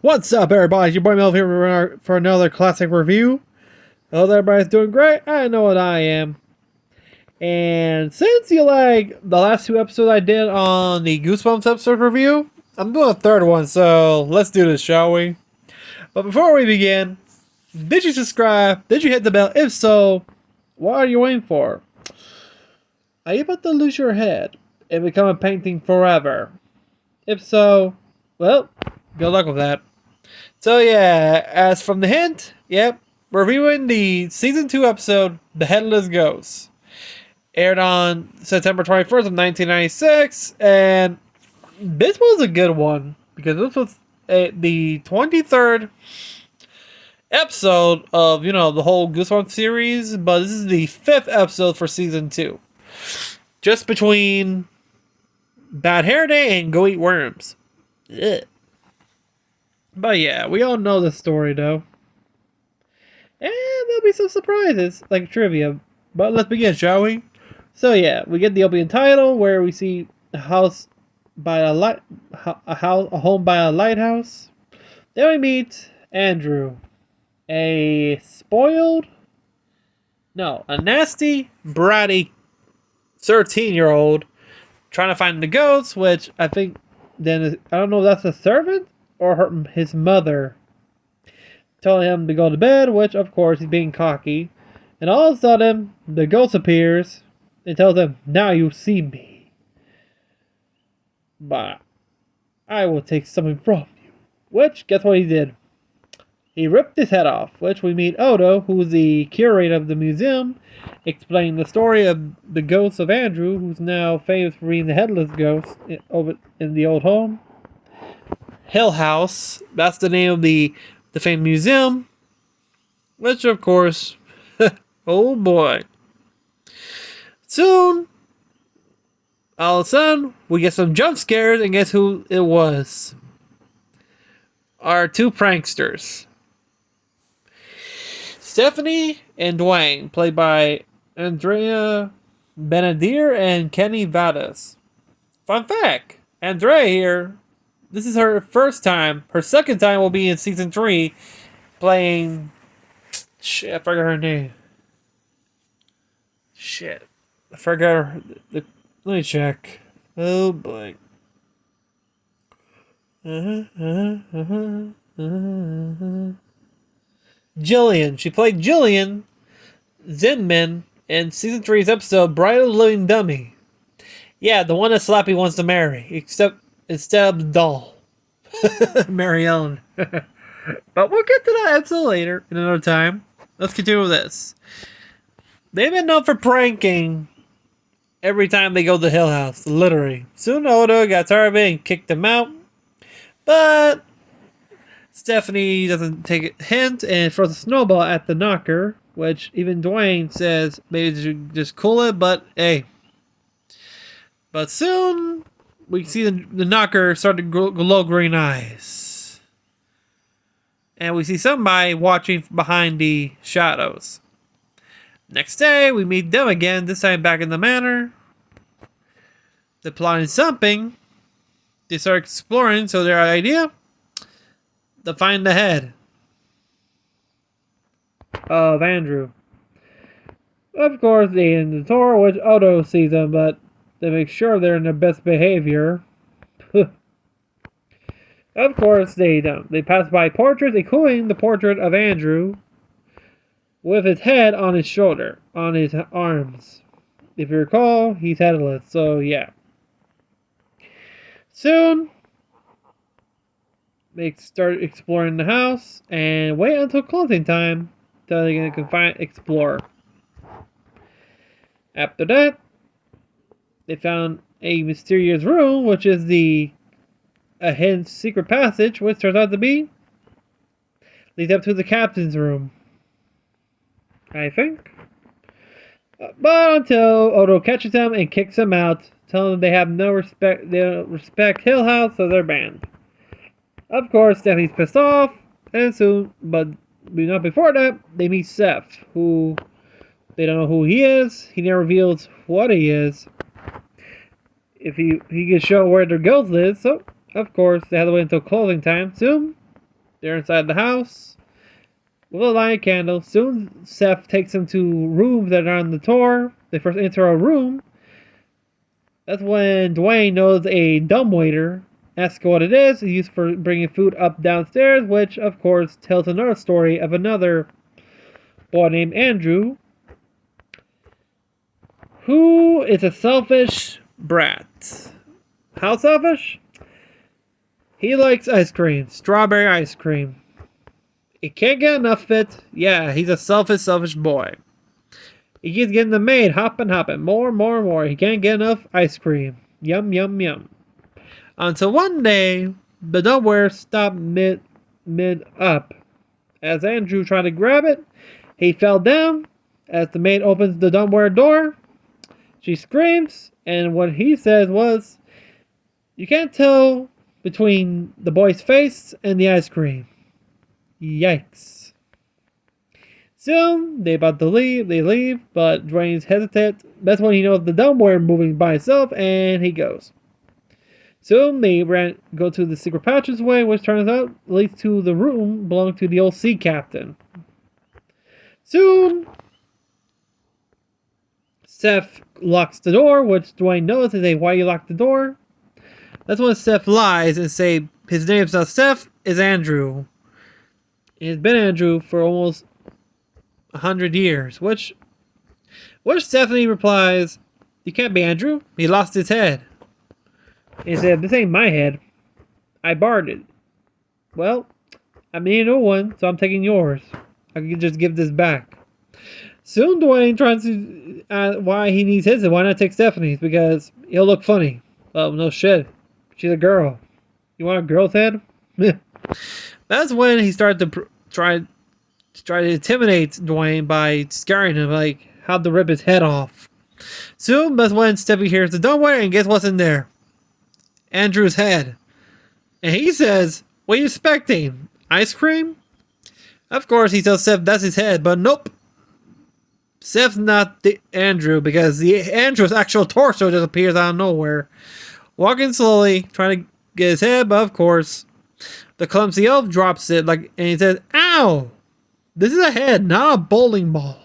What's up, everybody? It's your boy Mel here for another classic review. I hope everybody's doing great. I know what I am. And since you like the last two episodes I did on the Goosebumps episode review, I'm doing a third one, so let's do this, shall we? But before we begin, did you subscribe? Did you hit the bell? If so, what are you waiting for? Are you about to lose your head and become a painting forever? If so, well, good luck with that. So yeah, as from the hint, yep, reviewing the season 2 episode, The Headless Ghost. Aired on September 21st of 1996, and this was a good one, because this was the 23rd episode of, the whole Goosebumps series, but this is the 5th episode for season 2. Just between Bad Hair Day and Go Eat Worms. Ugh. But yeah, we all know the story though. And there'll be some surprises, like trivia. But let's begin, shall we? So yeah, we get the opening title where we see a house by a home by a lighthouse. Then we meet Andrew, a nasty, bratty 13-year-old trying to find the ghosts, which I think I don't know if that's a servant or his mother telling him to go to bed, which of course he's being cocky. And all of a sudden, the ghost appears and tells him, "Now you see me. But I will take something from you." Which, guess what he did? He ripped his head off, which we meet Odo, who's the curator of the museum, explaining the story of the ghost of Andrew, who's now famous for being the Headless Ghost over in the old home. Hill House, that's the name of the famed museum, which of course, oh boy. Soon, all of a sudden, we get some jump scares, and guess who it was? Our two pranksters. Stephanie and Dwayne, played by Andrea Benadir and Kenny Vadas. Fun fact, Andrea here, this is her first time. Her second time will be in season 3, playing... Shit, I forgot her name. Shit. I forgot her... Let me check. Oh boy. Jillian. She played Jillian Zinman in season 3's episode Bride of the Living Dummy. Yeah, the one that Slappy wants to marry, instead of the doll. Mary Ellen. But we'll get to that episode later, in another time. Let's continue with this. They've been known for pranking every time they go to Hill House, literally. Soon Odo got tired of it and kicked them out. But Stephanie doesn't take a hint and throws a snowball at the knocker, which even Dwayne says maybe they should just cool it, but hey. But soon we see the knocker start to glow green eyes. And we see somebody watching behind the shadows. Next day, we meet them again, this time back in the manor. They're plotting something. They start exploring, so their idea? To find the head of Andrew. Of course, they in the door, which Odo sees them, but they make sure they're in their best behavior. Of course, they don't. They pass by portraits, including the portrait of Andrew, with his head on his shoulder, on his arms. If you recall, he's headless, so yeah. Soon, they start exploring the house, and wait until closing time until they can explore. After that, they found a mysterious room, which is a hidden secret passage, which turns out to be leads up to the captain's room, I think. But until Odo catches them and kicks them out, telling them they have no respect, they don't respect Hill House, so they're banned. Of course, Stephanie's pissed off, and soon, but not before that, they meet Seth, who they don't know who he is. He never reveals what he is. If he can show where their ghost is, so of course they have to wait until closing time. Soon, They're inside the house with a light candle. Soon, Seth takes them to rooms that are on the tour. They first enter a room. That's when Dwayne knows a dumbwaiter. Asks what it is. It's used for bringing food up downstairs, which, of course, tells another story of another boy named Andrew, who is a selfish brat. How selfish? He likes ice cream. Strawberry ice cream. He can't get enough of it. Yeah, he's a selfish boy. He keeps getting the maid hopping. More. He can't get enough ice cream. Yum. Until one day, the dumbwaiter stopped mid up. As Andrew tried to grab it, he fell down. As the maid opens the dumbwaiter door, she screams, and what he says was, "You can't tell between the boy's face and the ice cream." Yikes. Soon, they about to leave. They leave, but Dwayne's hesitant. That's when he knows the dumbwaiter moving by itself, and he goes. Soon, they go to the secret passageway, which turns out leads to the room belonging to the old sea captain. Soon, Seth locks the door, which Dwayne knows is why you locked the door. That's when Seth lies and say his name's not Seth, it's Andrew. It's been Andrew for almost 100 years, which Stephanie replies, "You can't be Andrew. He lost his head." He said, "This ain't my head. I borrowed it." "Well, I made a new one, so I'm taking yours. I can just give this back." Soon Dwayne tries to why he needs his, and why not take Stephanie's, because he'll look funny. Well, no shit. She's a girl. You want a girl's head? That's when he started to try to intimidate Dwayne by scaring him, like how to rip his head off. Soon, that's when Stephanie hears the dumbwaiter, and guess what's in there? Andrew's head. And he says, "What are you expecting? Ice cream?" Of course, he tells Seth that's his head, but nope. Seth's not the Andrew, because the Andrew's actual torso just appears out of nowhere. Walking slowly, trying to get his head, but of course, the clumsy elf drops it, and he says, "Ow! This is a head, not a bowling ball."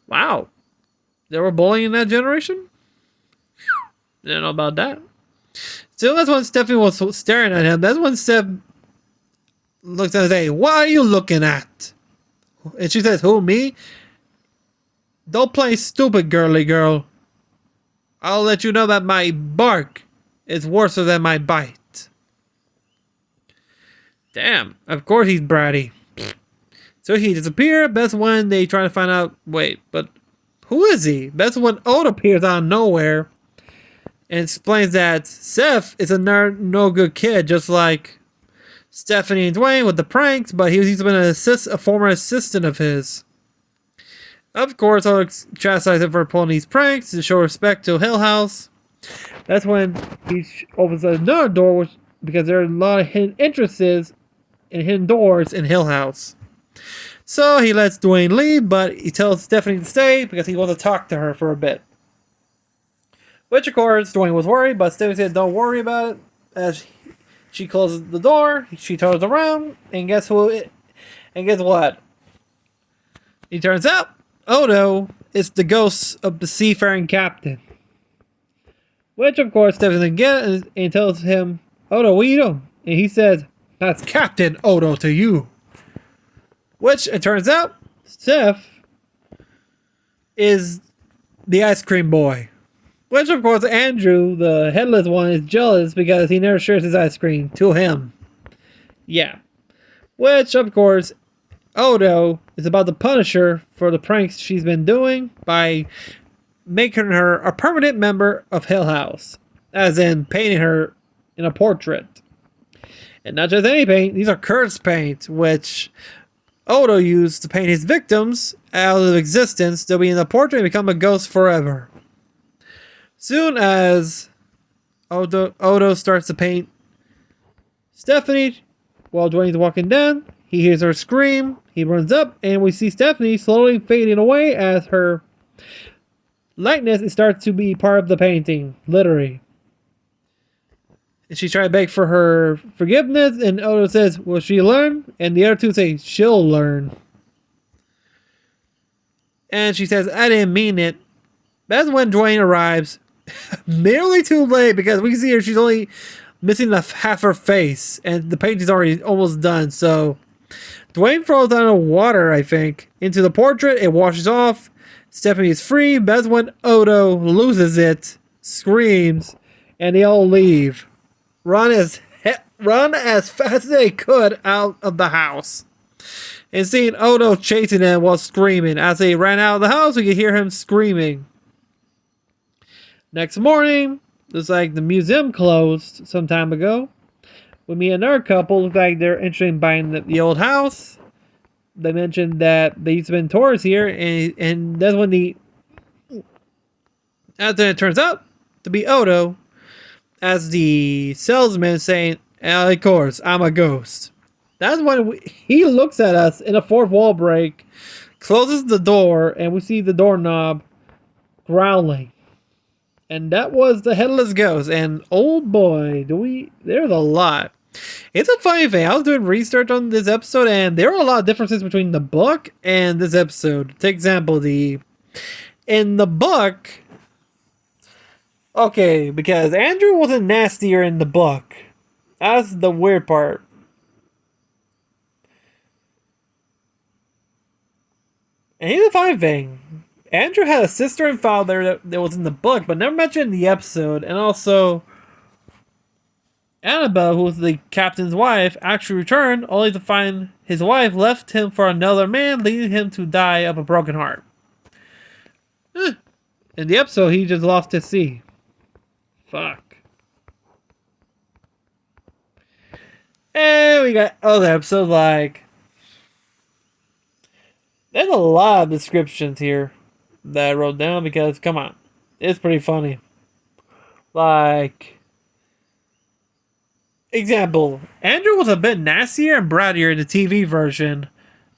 Wow. There were bowling in that generation? Didn't know about that. So that's when Stephanie was staring at him. That's when Steph looks at him and says, "What are you looking at?" And she says, "Who, me? Don't play stupid, girly girl. I'll let you know that my bark is worse than my bite." Damn, of course he's bratty. So he disappeared. That's when they try to find out, wait, but who is he? That's when Oda appears out of nowhere and explains that Seth is a no good kid, just like Stephanie and Dwayne with the pranks, but he's been a former assistant of his. Of course, I'll chastise him for pulling these pranks to show respect to Hill House. That's when he opens another door, because there are a lot of hidden entrances and hidden doors in Hill House. So he lets Dwayne leave, but he tells Stephanie to stay because he wants to talk to her for a bit. Which, of course, Dwayne was worried, but Stephanie said, "Don't worry about it." As she closes the door, she turns around, and guess what? It turns out Odo is the ghost of the seafaring captain. Which, of course, Stephanie gets and tells him, "Odo, what are you doing?" And he says, "That's Captain Odo to you." Which, it turns out, Seth is the ice cream boy. Which, of course, Andrew, the headless one, is jealous because he never shares his ice cream to him. Yeah. Which, of course, Odo is about to punish her for the pranks she's been doing by making her a permanent member of Hill House. As in, painting her in a portrait. And not just any paint, these are curse paint, which Odo used to paint his victims out of existence. They'll be in the portrait and become a ghost forever. Soon as Odo starts to paint Stephanie while Dwayne's walking down, he hears her scream. He runs up, and we see Stephanie slowly fading away as her likeness starts to be part of the painting, literally. And she tried to beg for her forgiveness, and Odo says, will she learn? And the other two say, she'll learn. And she says, I didn't mean it. That's when Dwayne arrives. Nearly too late, because we see her, she's only missing half her face, and the painting's already almost done, so Dwayne throws down the water, I think, into the portrait. It washes off. Stephanie is free. That's when Odo loses it, screams, and they all leave. Run as fast as they could out of the house. And seeing Odo chasing them while screaming. As they ran out of the house, we could hear him screaming. Next morning, looks like the museum closed some time ago. We meet another couple. Looks like they're interested in buying the old house. They mentioned that they used to been tourists here, and that's when after it turns out to be Odo, as the salesman saying, of course, I'm a ghost. That's when he looks at us in a fourth wall break, closes the door, and we see the doorknob growling. And that was the Headless Ghost. And oh boy, there's a lot. It's a funny thing. I was doing research on this episode, and there are a lot of differences between the book and this episode. Take example, in the book, okay, because Andrew wasn't nastier in the book. That's the weird part. And here's the funny thing. Andrew had a sister and father that was in the book, but never mentioned in the episode. And also, Annabelle, who was the captain's wife, actually returned, only to find his wife left him for another man, leading him to die of a broken heart. In the episode, he just lost his sea. Fuck. And we got other episodes like... There's a lot of descriptions here that I wrote down because, come on, it's pretty funny. Like, example, Andrew was a bit nastier and brattier in the TV version,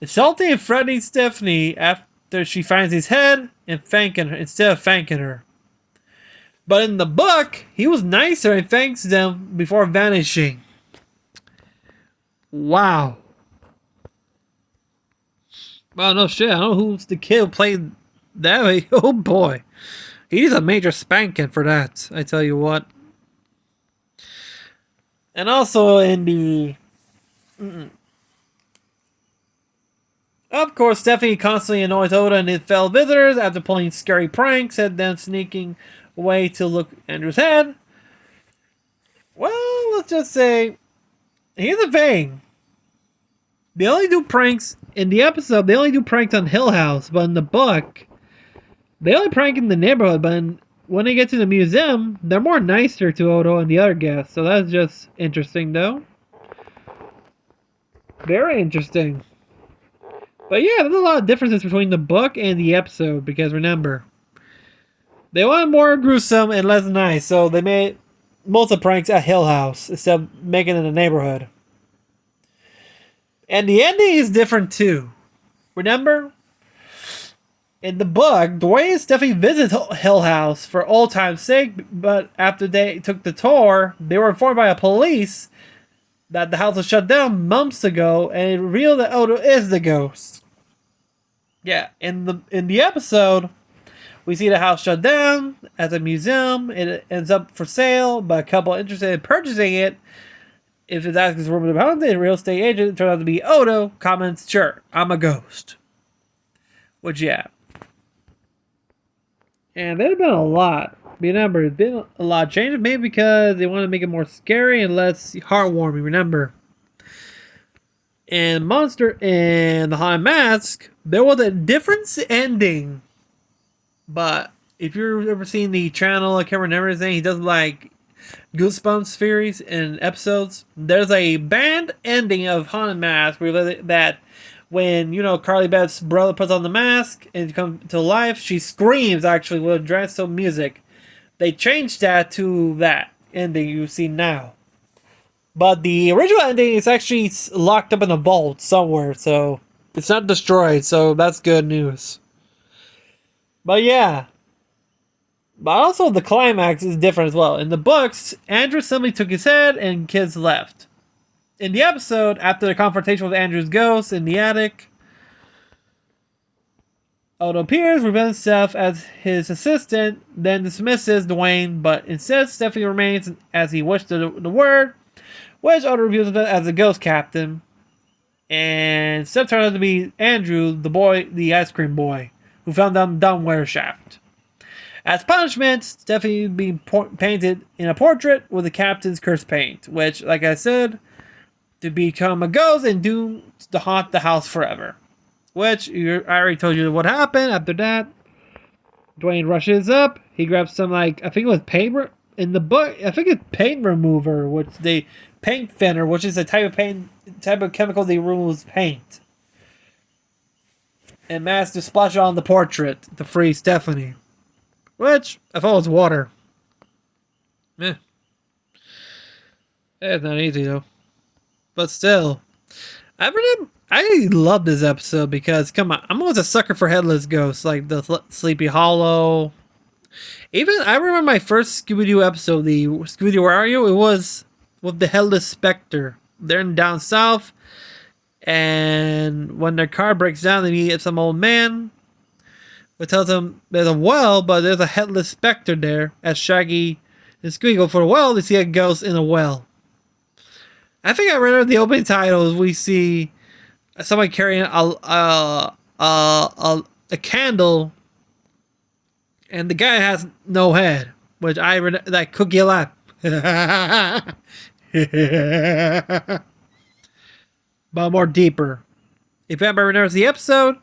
insulting and threatening Stephanie after she finds his head and thanking her instead of thanking her. But in the book, he was nicer and thanks them before vanishing. Wow. Well, no shit. I don't know who's the kid who played that way. Oh boy. He needs a major spanking for that, I tell you what. And also in the... Of course, Stephanie constantly annoys Oda and his fellow visitors after pulling scary pranks and then sneaking away to look at Andrew's head. Well, let's just say... Here's the thing. They only do pranks... In the episode, they only do pranks on Hill House, but in the book, they only prank in the neighborhood, but when they get to the museum, they're more nicer to Odo and the other guests, so that's just interesting, though. Very interesting. But yeah, there's a lot of differences between the book and the episode, because remember, they wanted more gruesome and less nice, so they made most of the pranks at Hill House, instead of making it in the neighborhood. And the ending is different too. Remember? In the book, Dwayne and Stephanie visit Hill House for old time's sake, but after they took the tour, they were informed by police that the house was shut down months ago, and it revealed that Odo is the ghost. Yeah, in the episode, we see the house shut down as a museum. It ends up for sale, but a couple interested in purchasing it. If it's asking for rumors about it, a real estate agent turns out to be Odo, comments, sure, I'm a ghost. Which, yeah. And there's been a lot. Remember, there's been a lot of changes, maybe because they want to make it more scary and less heartwarming. Remember, in Monster and the Haunted Mask, there was a different ending. But if you've ever seen the channel, I can't remember his name, he does like Goosebumps series and episodes. There's a band ending of Haunted Mask where that when, you know, Carly Beth's brother puts on the mask and comes to life, she screams actually with dreadful music. They changed that to that ending you see now. But the original ending is actually locked up in a vault somewhere, so it's not destroyed, so that's good news. But yeah, But also the climax is different as well. In the books, Andrew simply took his head and kids left. In the episode, after the confrontation with Andrew's ghost in the attic, Odo appears, reveals himself as his assistant, then dismisses Dwayne, but instead Stephanie remains as he wished the word, which Odo reveals as the ghost captain. And Steph turns out to be Andrew, the boy, the ice cream boy, who fell down the dumbwaiter shaft. As punishment, Stephanie being painted in a portrait with the captain's curse paint, which, like I said, to become a ghost and doomed to haunt the house forever. Which, I already told you what happened after that. Dwayne rushes up. He grabs some, I think it was paint. In the book, I think it's paint remover, which they paint thinner, which is a type of chemical that removes paint. And managed to splash on the portrait to free Stephanie. Which, I thought was water. Eh. It's not easy, though. But still. I love this episode because, come on, I'm always a sucker for Headless Ghost, like the Sleepy Hollow. Even, I remember my first Scooby-Doo episode, the Scooby-Doo Where Are You? It was with the Headless Spectre. They're down south, and when their car breaks down, they meet some old man who tells them there's a well, but there's a Headless Spectre there. As Shaggy and Scooby go for a well, they see a ghost in a well. I think I read the opening titles. We see somebody carrying a candle, and the guy has no head, which I read that Cookie a lot. But more deeper. If anybody remembers the episode,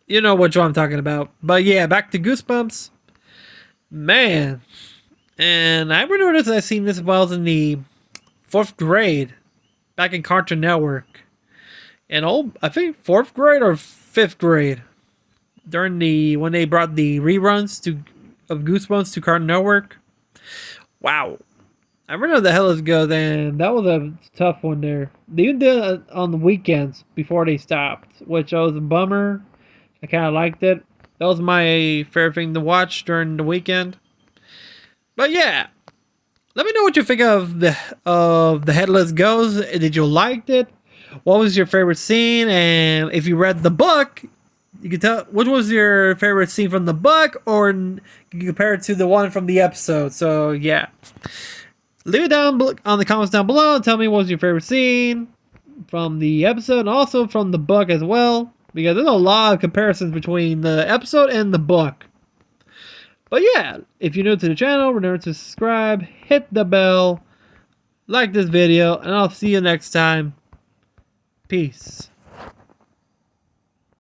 you know which one I'm talking about. But yeah, back to Goosebumps. Man. And I remember this, I've seen this while I was in the 4th grade. Back in Cartoon Network. And I think 4th grade or 5th grade. When they brought the reruns of Goosebumps to Cartoon Network. Wow. I remember the Headless Ghost, and that was a tough one there. They even did it on the weekends before they stopped, which was a bummer. I kind of liked it. That was my favorite thing to watch during the weekend. But yeah, let me know what you think of the Headless Ghost. Did you like it? What was your favorite scene? And if you read the book, you can tell which was your favorite scene from the book, or you can compare it to the one from the episode. So yeah. Leave it down on the comments down below and tell me what was your favorite scene from the episode and also from the book as well. Because there's a lot of comparisons between the episode and the book. But yeah, if you're new to the channel, remember to subscribe, hit the bell, like this video, and I'll see you next time. Peace.